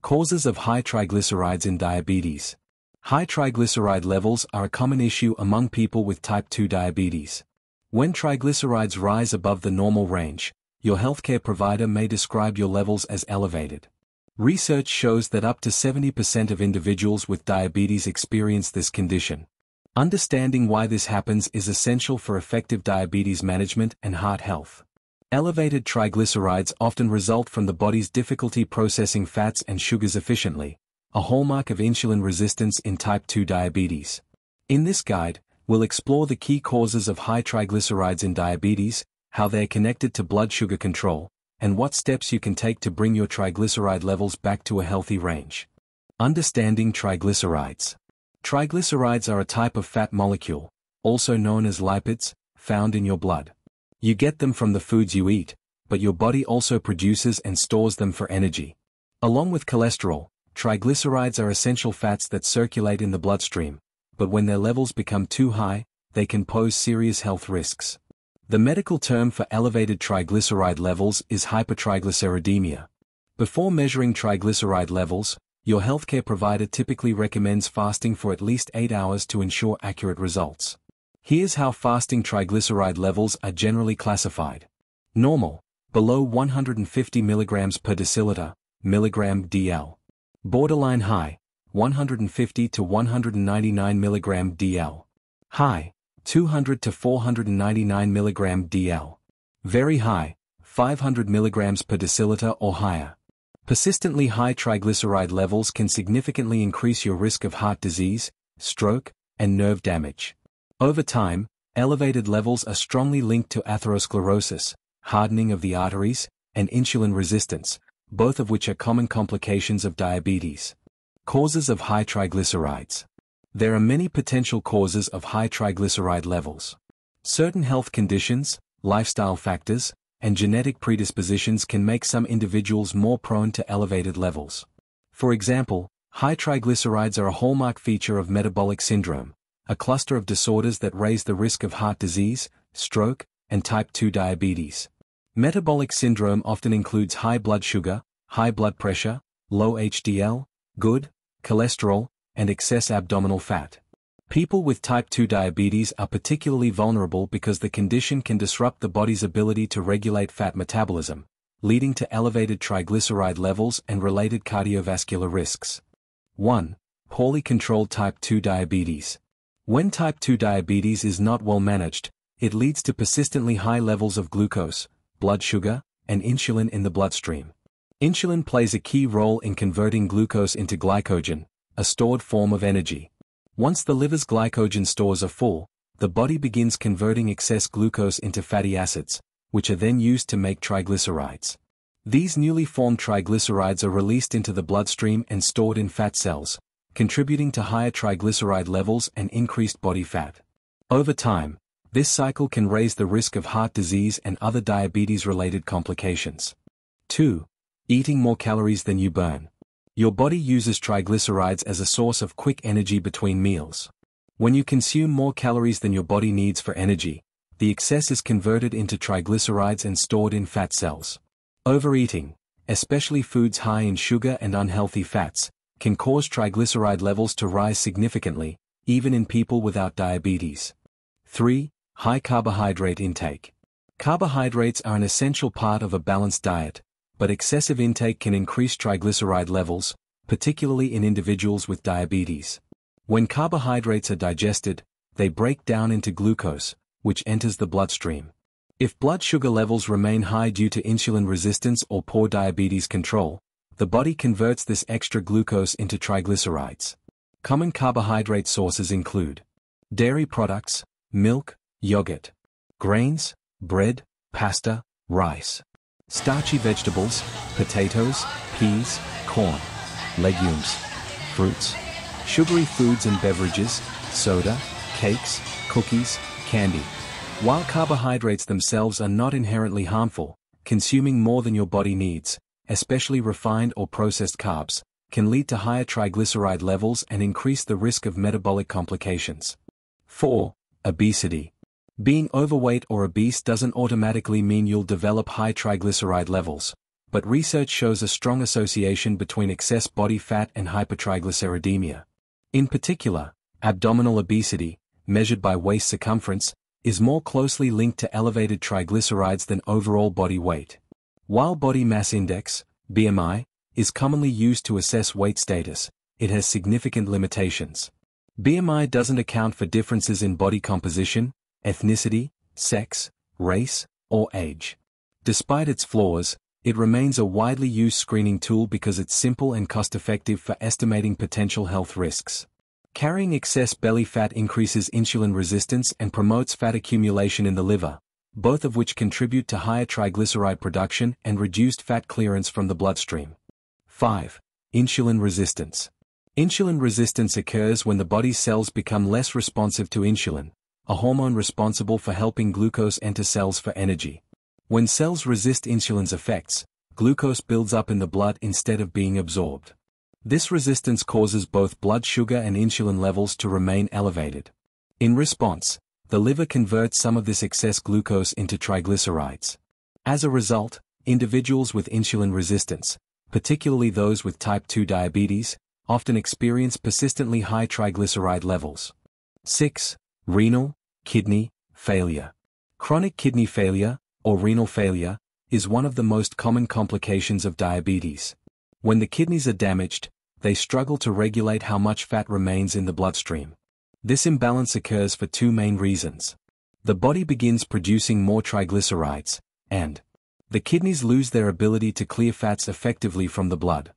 Causes of high triglycerides in diabetes. High triglyceride levels are a common issue among people with type 2 diabetes. When triglycerides rise above the normal range, your healthcare provider may describe your levels as elevated. Research shows that up to 70% of individuals with diabetes experience this condition. Understanding why this happens is essential for effective diabetes management and heart health. Elevated triglycerides often result from the body's difficulty processing fats and sugars efficiently, a hallmark of insulin resistance in type 2 diabetes. In this guide, we'll explore the key causes of high triglycerides in diabetes, how they are connected to blood sugar control, and what steps you can take to bring your triglyceride levels back to a healthy range. Understanding triglycerides. Triglycerides are a type of fat molecule, also known as lipids, found in your blood. You get them from the foods you eat, but your body also produces and stores them for energy. Along with cholesterol, triglycerides are essential fats that circulate in the bloodstream, but when their levels become too high, they can pose serious health risks. The medical term for elevated triglyceride levels is hypertriglyceridemia. Before measuring triglyceride levels, your healthcare provider typically recommends fasting for at least 8 hours to ensure accurate results. Here's how fasting triglyceride levels are generally classified. Normal, below 150 mg per deciliter, mg/dl. Borderline high, 150 to 199 mg/dl. High, 200 to 499 mg/dl. Very high, 500 mg per deciliter or higher. Persistently high triglyceride levels can significantly increase your risk of heart disease, stroke, and nerve damage. Over time, elevated levels are strongly linked to atherosclerosis, hardening of the arteries, and insulin resistance, both of which are common complications of diabetes. Causes of high triglycerides. There are many potential causes of high triglyceride levels. Certain health conditions, lifestyle factors, and genetic predispositions can make some individuals more prone to elevated levels. For example, high triglycerides are a hallmark feature of metabolic syndrome, a cluster of disorders that raise the risk of heart disease, stroke, and type 2 diabetes. Metabolic syndrome often includes high blood sugar, high blood pressure, low HDL, good cholesterol, and excess abdominal fat. People with type 2 diabetes are particularly vulnerable because the condition can disrupt the body's ability to regulate fat metabolism, leading to elevated triglyceride levels and related cardiovascular risks. 1. Poorly controlled type 2 diabetes. When type 2 diabetes is not well managed, it leads to persistently high levels of glucose, blood sugar, and insulin in the bloodstream. Insulin plays a key role in converting glucose into glycogen, a stored form of energy. Once the liver's glycogen stores are full, the body begins converting excess glucose into fatty acids, which are then used to make triglycerides. These newly formed triglycerides are released into the bloodstream and stored in fat cells, contributing to higher triglyceride levels and increased body fat. Over time, this cycle can raise the risk of heart disease and other diabetes-related complications. 2. Eating more calories than you burn. Your body uses triglycerides as a source of quick energy between meals. When you consume more calories than your body needs for energy, the excess is converted into triglycerides and stored in fat cells. Overeating, especially foods high in sugar and unhealthy fats, can cause triglyceride levels to rise significantly, even in people without diabetes. 3. High carbohydrate intake. Carbohydrates are an essential part of a balanced diet, but excessive intake can increase triglyceride levels, particularly in individuals with diabetes. When carbohydrates are digested, they break down into glucose, which enters the bloodstream. If blood sugar levels remain high due to insulin resistance or poor diabetes control, the body converts this extra glucose into triglycerides. Common carbohydrate sources include dairy products, milk, yogurt, grains, bread, pasta, rice, starchy vegetables, potatoes, peas, corn, legumes, fruits, sugary foods and beverages, soda, cakes, cookies, candy. While carbohydrates themselves are not inherently harmful, consuming more than your body needs, especially refined or processed carbs, can lead to higher triglyceride levels and increase the risk of metabolic complications. 4. Obesity. Being overweight or obese doesn't automatically mean you'll develop high triglyceride levels, but research shows a strong association between excess body fat and hypertriglyceridemia. In particular, abdominal obesity, measured by waist circumference, is more closely linked to elevated triglycerides than overall body weight. While body mass index, BMI, is commonly used to assess weight status, it has significant limitations. BMI doesn't account for differences in body composition, ethnicity, sex, race, or age. Despite its flaws, it remains a widely used screening tool because it's simple and cost-effective for estimating potential health risks. Carrying excess belly fat increases insulin resistance and promotes fat accumulation in the liver, both of which contribute to higher triglyceride production and reduced fat clearance from the bloodstream. 5. Insulin resistance. Insulin resistance occurs when the body's cells become less responsive to insulin, a hormone responsible for helping glucose enter cells for energy. When cells resist insulin's effects, glucose builds up in the blood instead of being absorbed. This resistance causes both blood sugar and insulin levels to remain elevated. In response, the liver converts some of this excess glucose into triglycerides. As a result, individuals with insulin resistance, particularly those with type 2 diabetes, often experience persistently high triglyceride levels. 6. Renal, kidney, failure. Chronic kidney failure, or renal failure, is one of the most common complications of diabetes. When the kidneys are damaged, they struggle to regulate how much fat remains in the bloodstream. This imbalance occurs for two main reasons. The body begins producing more triglycerides, and the kidneys lose their ability to clear fats effectively from the blood.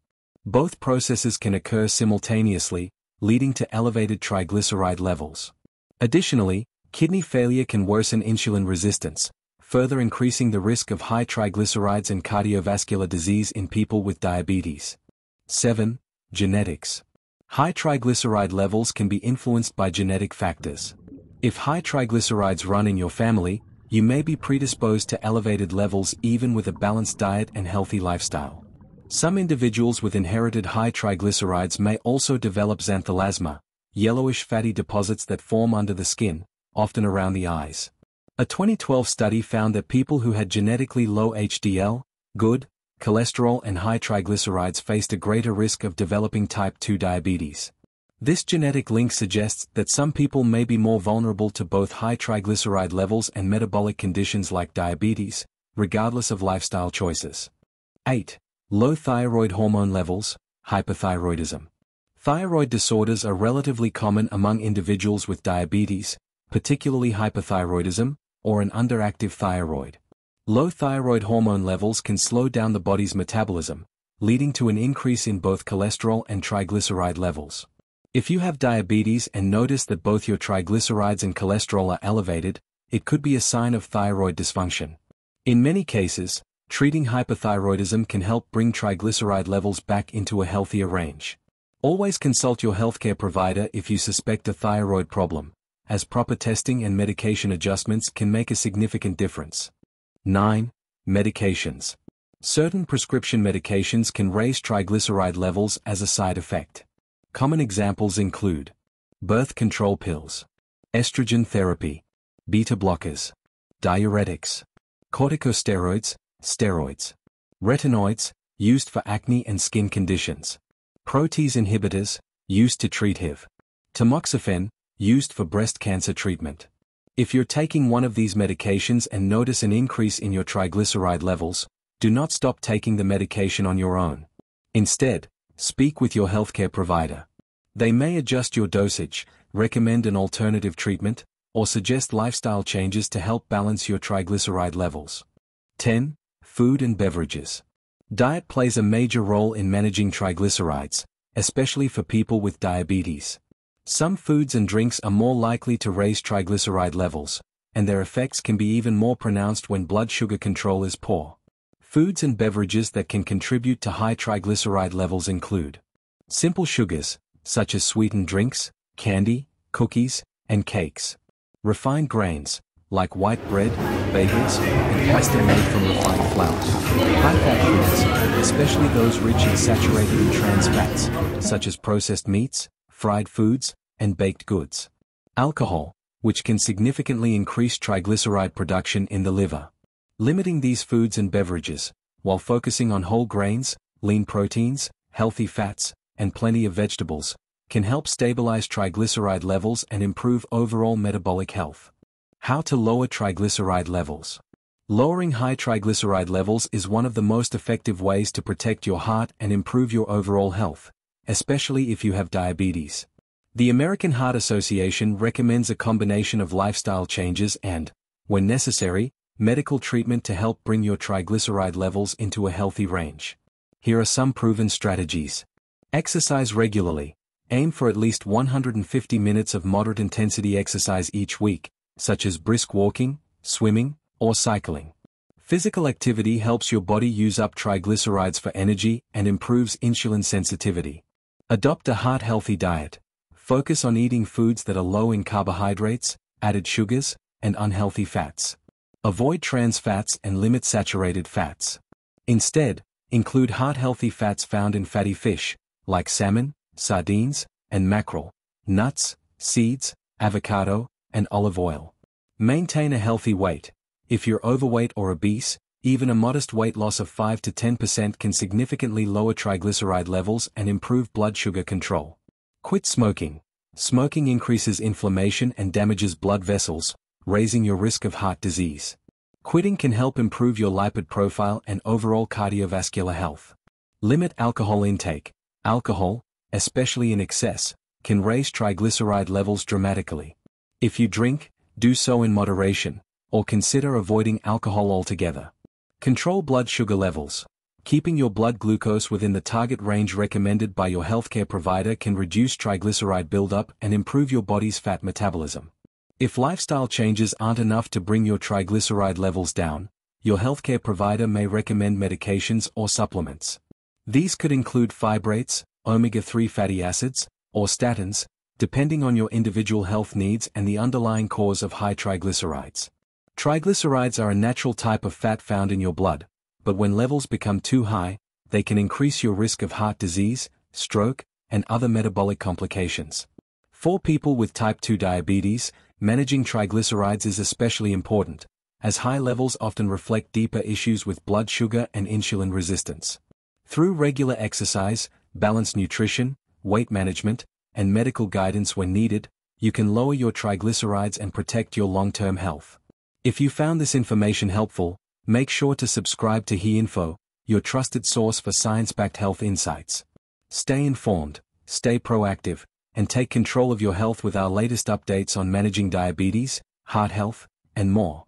Both processes can occur simultaneously, leading to elevated triglyceride levels. Additionally, kidney failure can worsen insulin resistance, further increasing the risk of high triglycerides and cardiovascular disease in people with diabetes. 7. Genetics. High triglyceride levels can be influenced by genetic factors. If high triglycerides run in your family, you may be predisposed to elevated levels even with a balanced diet and healthy lifestyle. Some individuals with inherited high triglycerides may also develop xanthelasma, yellowish fatty deposits that form under the skin, often around the eyes. A 2012 study found that people who had genetically low HDL, good cholesterol and high triglycerides faced a greater risk of developing type 2 diabetes. This genetic link suggests that some people may be more vulnerable to both high triglyceride levels and metabolic conditions like diabetes, regardless of lifestyle choices. 8. Low thyroid hormone levels, hypothyroidism. Thyroid disorders are relatively common among individuals with diabetes, particularly hypothyroidism, or an underactive thyroid. Low thyroid hormone levels can slow down the body's metabolism, leading to an increase in both cholesterol and triglyceride levels. If you have diabetes and notice that both your triglycerides and cholesterol are elevated, it could be a sign of thyroid dysfunction. In many cases, treating hypothyroidism can help bring triglyceride levels back into a healthier range. Always consult your healthcare provider if you suspect a thyroid problem, as proper testing and medication adjustments can make a significant difference. 9. Medications. Certain prescription medications can raise triglyceride levels as a side effect. Common examples include birth control pills, estrogen therapy, beta blockers, diuretics, corticosteroids, steroids, retinoids, used for acne and skin conditions, protease inhibitors, used to treat HIV, tamoxifen, used for breast cancer treatment. If you're taking one of these medications and notice an increase in your triglyceride levels, do not stop taking the medication on your own. Instead, speak with your healthcare provider. They may adjust your dosage, recommend an alternative treatment, or suggest lifestyle changes to help balance your triglyceride levels. 10. Food and beverages. Diet plays a major role in managing triglycerides, especially for people with diabetes. Some foods and drinks are more likely to raise triglyceride levels, and their effects can be even more pronounced when blood sugar control is poor. Foods and beverages that can contribute to high triglyceride levels include simple sugars, such as sweetened drinks, candy, cookies, and cakes. Refined grains, like white bread, bagels, and pasta made from refined flour. High-fat foods, especially those rich in saturated and trans fats, such as processed meats, fried foods, and baked goods. Alcohol, which can significantly increase triglyceride production in the liver. Limiting these foods and beverages, while focusing on whole grains, lean proteins, healthy fats, and plenty of vegetables, can help stabilize triglyceride levels and improve overall metabolic health. How to lower triglyceride levels. Lowering high triglyceride levels is one of the most effective ways to protect your heart and improve your overall health, especially if you have diabetes. The American Heart Association recommends a combination of lifestyle changes and, when necessary, medical treatment to help bring your triglyceride levels into a healthy range. Here are some proven strategies. Exercise regularly. Aim for at least 150 minutes of moderate intensity exercise each week, such as brisk walking, swimming, or cycling. Physical activity helps your body use up triglycerides for energy and improves insulin sensitivity. Adopt a heart-healthy diet. Focus on eating foods that are low in carbohydrates, added sugars, and unhealthy fats. Avoid trans fats and limit saturated fats. Instead, include heart-healthy fats found in fatty fish, like salmon, sardines, and mackerel, nuts, seeds, avocado, and olive oil. Maintain a healthy weight. If you're overweight or obese, even a modest weight loss of 5 to 10% can significantly lower triglyceride levels and improve blood sugar control. Quit smoking. Smoking increases inflammation and damages blood vessels, raising your risk of heart disease. Quitting can help improve your lipid profile and overall cardiovascular health. Limit alcohol intake. Alcohol, especially in excess, can raise triglyceride levels dramatically. If you drink, do so in moderation, or consider avoiding alcohol altogether. Control blood sugar levels. Keeping your blood glucose within the target range recommended by your healthcare provider can reduce triglyceride buildup and improve your body's fat metabolism. If lifestyle changes aren't enough to bring your triglyceride levels down, your healthcare provider may recommend medications or supplements. These could include fibrates, omega-3 fatty acids, or statins, depending on your individual health needs and the underlying cause of high triglycerides. Triglycerides are a natural type of fat found in your blood, but when levels become too high, they can increase your risk of heart disease, stroke, and other metabolic complications. For people with type 2 diabetes, managing triglycerides is especially important, as high levels often reflect deeper issues with blood sugar and insulin resistance. Through regular exercise, balanced nutrition, weight management, and medical guidance when needed, you can lower your triglycerides and protect your long-term health. If you found this information helpful, make sure to subscribe to HeInfo, your trusted source for science-backed health insights. Stay informed, stay proactive, and take control of your health with our latest updates on managing diabetes, heart health, and more.